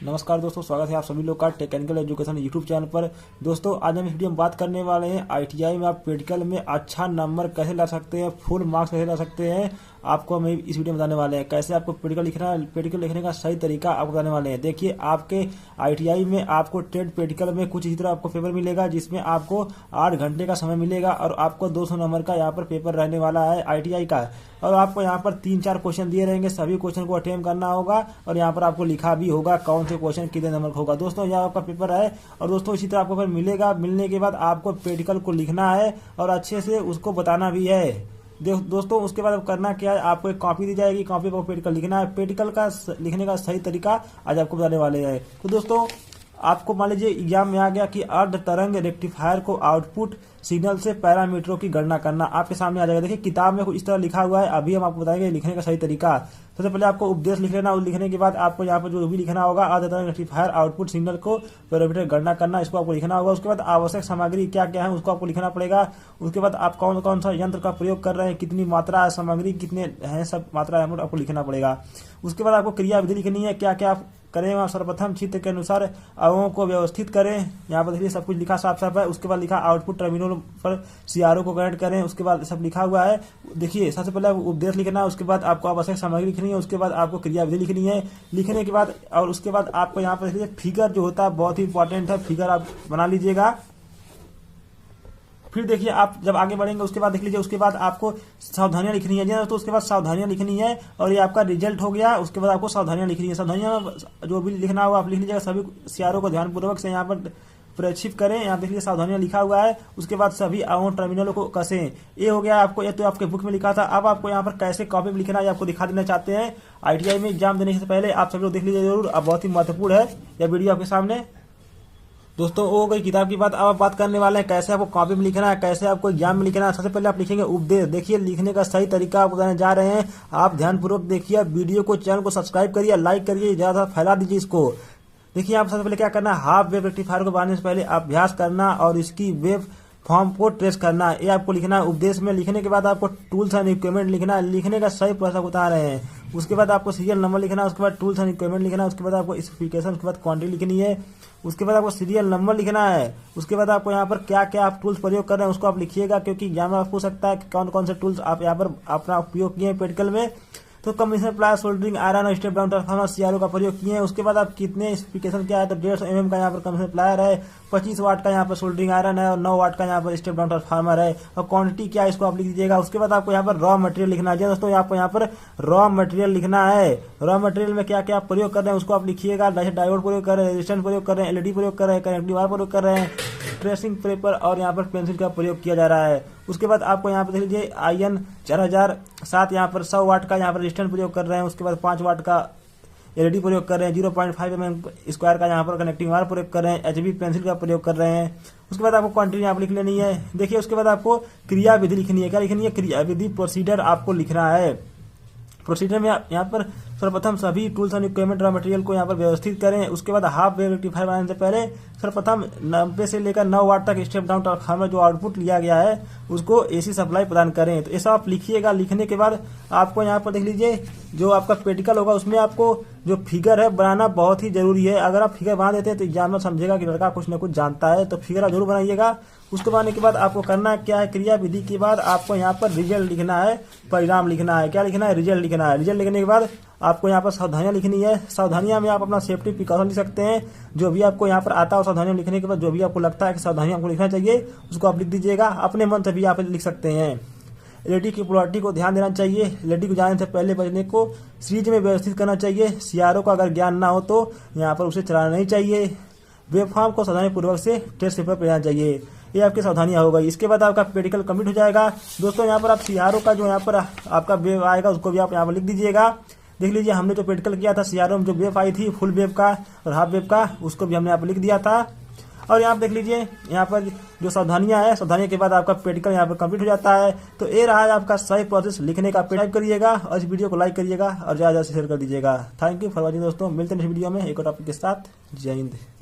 नमस्कार दोस्तों, स्वागत है आप सभी लोग का टेक्निकल एजुकेशन यूट्यूब चैनल पर। दोस्तों आज हम इस वीडियो में बात करने वाले हैं आईटीआई में आप प्रैक्टिकल में अच्छा नंबर कैसे ला सकते हैं, फुल मार्क्स कैसे ला सकते हैं। आपको हम इस वीडियो में बताने वाले हैं कैसे आपको प्रैक्टिकल लिखने का सही तरीका आपको बताने वाले हैं। देखिए, आपके आईटीआई में आपको ट्रेड प्रैक्टिकल में कुछ इसी तरह आपको पेपर मिलेगा जिसमें आपको 8 घंटे का समय मिलेगा और आपको 200 नंबर का यहाँ पर पेपर रहने वाला है आईटीआई का। और आपको यहाँ पर 3-4 क्वेश्चन दिए रहेंगे, सभी क्वेश्चन को अटेम्प्ट करना होगा और यहाँ पर आपको लिखा भी होगा कौन से क्वेश्चन कितने नंबर का होगा। दोस्तों यह आपका पेपर है और दोस्तों इसी तरह आपको पेपर मिलेगा। मिलने के बाद आपको प्रैक्टिकल को लिखना है और अच्छे से उसको बताना भी है। दोस्तों उसके बाद करना क्या है, आपको एक कॉपी दी जाएगी, कॉपी पर प्रैक्टिकल लिखना है। प्रैक्टिकल का लिखने का सही तरीका आज आपको बताने वाले हैं। तो दोस्तों आपको मान लीजिए एग्जाम में आ गया कि अर्ध तरंग रेक्टिफायर को आउटपुट सिग्नल से पैरामीटरों की गणना करना, आपके सामने आ जाएगा। देखिए किताब में कुछ इस तरह लिखा हुआ है, अभी हम आपको बताएंगे लिखने का सही तरीका। सबसे पहले आपको उपदेश लिख लेना, लिखने के बाद आपको यहाँ पर जो भी लिखना होगा अर्ध तरंग रेक्टिफायर आउटपुट सिग्नल को पैरामीटर गणना करना, इसको आपको लिखना होगा। उसके बाद आवश्यक सामग्री क्या क्या है उसको आपको लिखना पड़ेगा। उसके बाद आप कौन कौन सा यंत्र का प्रयोग कर रहे हैं, कितनी मात्रा है, सामग्री कितने हैं, सब मात्रा आपको लिखना पड़ेगा। उसके बाद आपको क्रिया विधि लिखनी है, क्या क्या आप करें। वहाँ सर्वप्रथम चित्र के अनुसार अवों को व्यवस्थित करें, यहाँ पर देखिए सब कुछ लिखा साफ साफ है। उसके बाद लिखा आउटपुट टर्मिनल पर सीआरओ को कनेक्ट करें, उसके बाद सब लिखा हुआ है। देखिए सबसे पहले उपदेश लिखना है, उसके बाद आपको आवश्यक सामग्री लिखनी है, उसके बाद आपको क्रिया विधि लिखनी है। लिखने के बाद और उसके बाद आपको यहाँ पर देखिए फिगर जो होता है बहुत ही इंपॉर्टेंट है, फिगर आप बना लीजिएगा। फिर देखिए आप जब आगे बढ़ेंगे उसके बाद देख लीजिए, उसके बाद आपको सावधानियां लिखनी है तो उसके बाद सावधानियां लिखनी है और ये आपका रिजल्ट हो गया। उसके बाद आपको सावधानियां लिखनी है, सावधानियां जो भी लिखना होगा आप लिख लीजिएगा। सभी सीआरओ को ध्यानपूर्वक से यहाँ पर प्रेक्षित करें, यहाँ देख लीजिए सावधानियां लिखा हुआ है। उसके बाद सभी आओ टर्मिनलों को कसें, ये हो गया आपको, ये तो आपके बुक में लिखा था। अब आपको यहाँ पर कैसे कॉपी में लिखना है आपको दिखा देना चाहते हैं। आईटीआई में एग्जाम देने से पहले आप सभी लोग देख लीजिए जरूर, अब बहुत ही महत्वपूर्ण है यह वीडियो आपके सामने। दोस्तों वो गई किताब की बात, अब आप बात करने वाले हैं कैसे आपको कॉपी में लिखना है, कैसे आपको एग्जाम में लिखना है। सबसे पहले आप लिखेंगे उपदेश। देखिए लिखने का सही तरीका आप बताने जा रहे हैं, आप ध्यानपूर्वक देखिए। वीडियो को, चैनल को सब्सक्राइब करिए, लाइक करिए, ज्यादा फैला दीजिए इसको। देखिए आप सबसे पहले क्या करना है, हाफ वेव रेक्टिफायर को बनाने से पहले अभ्यास करना और इसकी वेव फॉर्म को ट्रेस करना, ये आपको लिखना है उपदेश में। लिखने के बाद आपको टूल्स एंड इक्विपमेंट लिखना है, लिखने का सही प्रोसेस बता रहे हैं। उसके बाद आपको सीरियल नंबर लिखना है, उसके बाद टूल्स एंड इक्विपमेंट लिखना है, उसके बाद आपको स्पेसिफिकेशन, उसके बाद क्वांटिटी लिखनी है, उसके बाद आपको सीरियल नंबर लिखना है। उसके बाद आपको यहाँ पर क्या क्या आप टूल्स प्रयोग कर रहे हैं उसको आप लिखिएगा, क्योंकि एग्जाम में पूछ सकता है कि कौन कौन से टूल्स आप यहाँ पर अपना उपयोग किए हैं प्रैक्टिकल में। तो कमीशन प्लास, सोल्डरिंग आयरन और स्टेप डाउन ट्रांसफार्मर सीआरओ का प्रयोग किए हैं। उसके बाद आप कितने स्पेसिफिकेशन क्या है, तो 150 mm का यहाँ पर कमीशन प्लायर है, 25 वाट का यहाँ पर सोल्डरिंग आयरन है और 9 वाट का यहाँ पर स्टेप डाउन ट्रांसफार्मर है। और क्वांटिटी क्या है इसको आप लिख दीजिएगा। उसके बाद आपको यहाँ पर रॉ मटेरियल लिखना है। दोस्तों आपको यहाँ पर रॉ मटेरियल लिखना है, रॉ मटेरियल में क्या क्या आप प्रयोग कर रहे हैं उसको आप लिखिएगा। डायोड प्रयोग कर रहे हैं, रेजिस्टेंस प्रयोग कर रहे हैं, एलईडी प्रयोग कर रहे हैं, कनेक्टिव वायर प्रयोग कर रहे हैं, ट्रेसिंग पेपर और यहाँ पर पेंसिल का प्रयोग किया जा रहा है। उसके बाद आपको यहाँ पर देख लीजिए आईएन 4007 यहाँ पर 100 वाट का यहाँ पर रेजिस्टेंस प्रयोग कर रहे हैं। उसके बाद 5 वाट का एलईडी प्रयोग कर रहे हैं, 0.5 mm स्क्वायर का यहाँ पर कनेक्टिंग वायर प्रयोग कर रहे हैं, एचबी पेंसिल का प्रयोग कर रहे हैं। उसके बाद आपको क्वांटिटी यहाँ पर लिख लेनी है। देखिए उसके बाद आपको क्रिया विधि लिखनी है, क्या लिखनी है, क्रिया विधि प्रोसीडर आपको लिखना है। प्रोसीजर में यहाँ पर सर्वप्रथम सभी tools and equipment raw material को यहाँ पर व्यवस्थित करें। उसके बाद हाफ वेव रेक्टिफायर बनाने से पहले सर्वप्रथम 90 से लेकर 9 वाट तक स्टेप डाउन ट्रांसफार्मर जो आउटपुट लिया गया है उसको एसी सप्लाई प्रदान करें। तो ऐसा आप लिखिएगा। लिखने के बाद आपको यहाँ पर देख लीजिए जो आपका प्रैक्टिकल होगा उसमें आपको जो फिगर है बनाना बहुत ही जरूरी है। अगर आप फिगर बना देते हैं तो एग्जामिनर समझेगा कि लड़का कुछ न कुछ जानता है, तो फिगर आप जरूर बनाइएगा। उसको बनाने के बाद आपको करना क्या है, क्रिया विधि के बाद आपको यहाँ पर रिजल्ट लिखना है, परिणाम लिखना है। क्या लिखना है, रिजल्ट लिखना है। रिजल्ट लिखने के बाद आपको यहाँ पर सावधानियां लिखनी है। सावधानियां में आप अपना सेफ्टी प्रिकॉशन लिख सकते हैं, जो भी आपको यहाँ पर आता है। सावधानियां लिखने के बाद जो भी आपको लगता है कि सावधानियां आपको लिखना चाहिए उसको आप लिख दीजिएगा। अपने मन से भी आप लिख सकते हैं। एलईडी की पोलैरिटी को ध्यान देना चाहिए, एलईडी को जाने से पहले बजने को सीरीज में व्यवस्थित करना चाहिए। सीआरओ का अगर ज्ञान ना हो तो यहाँ पर उसे चलाना नहीं चाहिए। वेबफॉर्म को सावधानीपूर्वक से टेस्ट पेपर पर जाना चाहिए। ये आपकी सावधानियां हो गई। इसके बाद आपका प्रैक्टिकल कंप्लीट हो जाएगा। दोस्तों यहाँ पर आप सीआरओ का जो यहाँ पर आपका वेव आएगा उसको भी आप यहाँ पर लिख दीजिएगा। देख लीजिए हमने जो प्रैक्टिकल किया था सीआरओ में जो वेव आई थी फुल वेव का और हाफ वेव का, उसको भी हमने यहाँ पर लिख दिया था। और यहाँ पर देख लीजिए यहाँ पर जो सावधानियां है, सावधानियों के बाद आपका प्रैक्टिकल यहाँ पर कंप्लीट हो जाता है। तो ये रहा है आपका सही प्रोसेस लिखने का। टाइप करिएगा और इस वीडियो को लाइक करिएगा और ज़्यादा से शेयर कर दीजिएगा। थैंक यू फॉर वॉचिंग दोस्तों, मिलते हैं इस वीडियो में एक और टॉपिक के साथ। जय हिंद।